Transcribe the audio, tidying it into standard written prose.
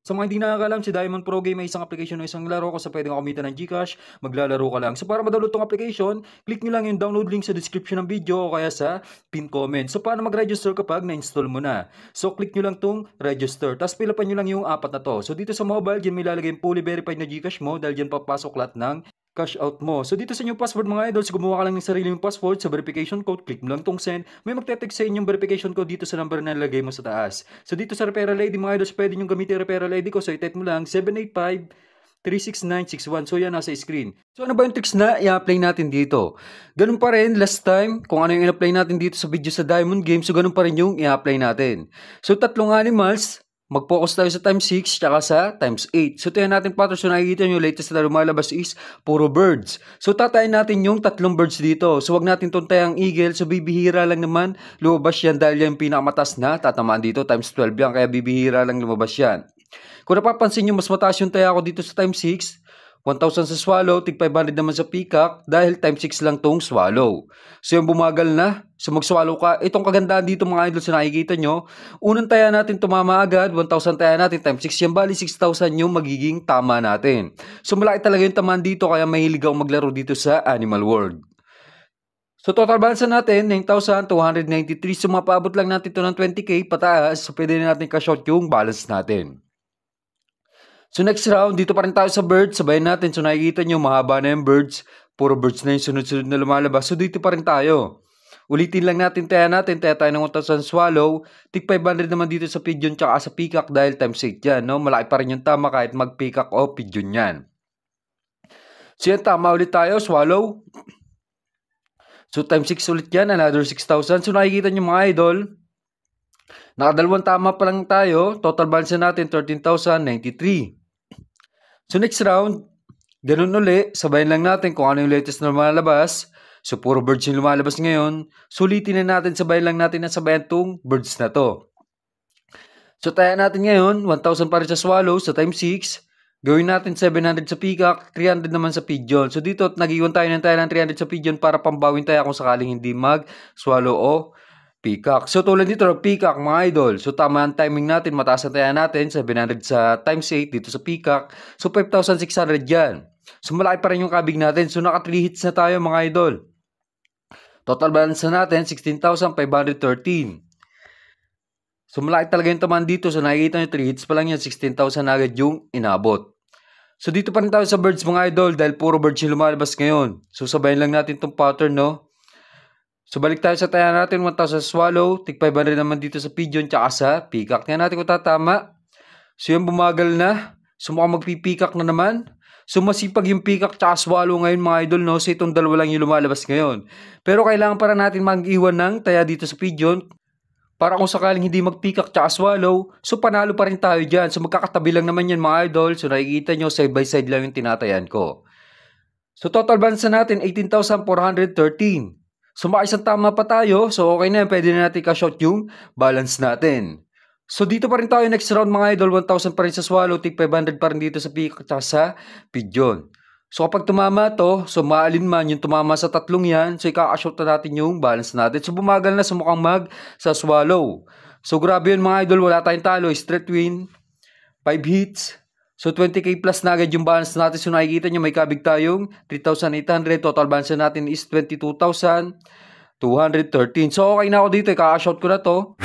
Sa mga hindi nakakalam, si Diamond Pro Game ay isang application o isang laro kung sa pwedeng kumita ng GCash, maglalaro ka lang. So para ma-download tong application, click nyo lang yung download link sa description ng video o kaya sa pin comment. So paano mag-register kapag na-install mo na? So click nyo lang tong register, tapos pilapan nyo lang yung apat na to. So dito sa mobile, dyan may lalagay yung fully verified na GCash mo dahil dyan papasok lahat ng cash out mo. So dito sa inyong password mga idol, gumawa ka lang ng sarili mong password sa verification code, click mo lang tong send. May magte-text sa inyong verification code dito sa number na nalagay mo sa taas. So dito sa referral ID mga idol, pwede nyo gamitin referral ID ko. So i-type mo lang 785 36961. So yan nasa screen. So ano ba yung tricks na i-apply natin dito? Ganun pa rin last time kung ano yung i-apply natin dito sa video sa Diamond Game. So ganun pa rin yung i-apply natin. So tatlong animals, mag-focus tayo sa times 6 tsaka sa times 8. So tingnan natin pattern. So nakikita nyo latest na lumalabas is puro birds. So tatayin natin yung tatlong birds dito. So wag natin tuntay ang eagle. So bibihira lang naman lumabas yan dahil yung pinakamatas na tatamaan dito times 12 yan. Kaya bibihira lang lumabas yan. Kung napapansin nyo mas mataas yung taya ko dito sa times 6. 1,000 sa swallow, tig 500 naman sa peacock dahil times 6 lang tong swallow. So yung bumagal na, so mag-swallow ka. Itong kagandahan dito mga idol sa nakikita nyo, unang taya natin tumama agad, 1,000 taya natin times 6 yan, bali 6,000 yung magiging tama natin. So malaki talaga yung tamaan dito kaya mahilig ako maglaro dito sa Animal World. So total balance natin, 9,293. So mapaabot lang natin ito ng 20k pataas, so pwede na natin cash out yung balance natin. So next round, dito pa rin tayo sa birds. Sabayan natin. So nakikita nyo, mahaba na yung birds. Puro birds na yung sunod-sunod na lumalabas. So dito pa rin tayo. Ulitin lang natin. Taya tayo ng 1,000 swallow. Tig 500 naman dito sa pigeon tsaka sa peacock dahil times 8 yan. No? Malaki pa rin yung tama kahit mag-peacock o pigeon yan. So yan, tama ulit tayo. Swallow. So times 6 ulit yan. Another 6,000. So nakikita nyo mga idol. Nakadalawang tama pa lang tayo. Total balance natin 13,093. So next round, ganun uli, sabayan lang natin kung ano yung latest na lumalabas. So puro birds yung lumalabas ngayon. Sulitin na natin, sabayan lang natin na sabayan tong birds na to. So taya natin ngayon, 1,000 pa rin sa swallow, sa times 6. Gawin natin 700 sa peacock, 300 naman sa pigeon. So dito, nag-iwan tayo ng 300 sa pigeon para pambawin tayo kung sakaling hindi mag-swallow o peacock. So tulad dito, peacock mga idol. So tama ang timing natin, mataas ang taya natin, 700 sa times 8 dito sa peacock. So 5,600 yan. So malaki pa rin yung kabig natin. So naka 3 hits na tayo mga idol. Total balance na natin, 16,513. So malaki talaga yung tamaan dito. So nakikita nyo, 3 hits pa lang yan, 16,000 agad yung inabot. So dito pa rin tayo sa birds mga idol dahil puro birds yung lumalabas ngayon. So sabayan lang natin itong pattern, no? So balik tayo sa taya natin, 1,000 swallow, tig 500 naman dito sa pigeon tsaka sa peacock. Tingnan natin kung tatama. So yung bumagal na. So mukhang magpipeacock na naman. So masipag yung peacock tsaka swallow ngayon mga idol, no? So itong dalawa lang yung lumalabas ngayon. Pero kailangan para natin mag-iwan ng taya dito sa pigeon. Para kung sakaling hindi mag-peacock tsaka swallow, so panalo pa rin tayo dyan. So magkakatabi lang naman yan mga idol. So nakikita nyo, side by side lang yung tinatayan ko. So total balance natin, 18,413. So makaisang tama pa tayo. So okay na yan. Pwede na natin cash out yung balance natin. So dito pa rin tayo next round mga idol. 1,000 pa rin sa swallow. Tig 500 pa rin dito sa peacock at sa pigeon. So kapag tumama to, so maalin man yung tumama sa tatlong yan. So ika-cash out na natin yung balance natin. So bumagal na sa mukhang sa swallow. So grabe yun mga idol. Wala tayong talo. Straight win. 5 hits. So 20k plus na agad yung balance natin. So nakikita nyo may kabig tayong 3,800. Total balance natin is 22,213. So okay na ako dito. Ika-cash out ko na to.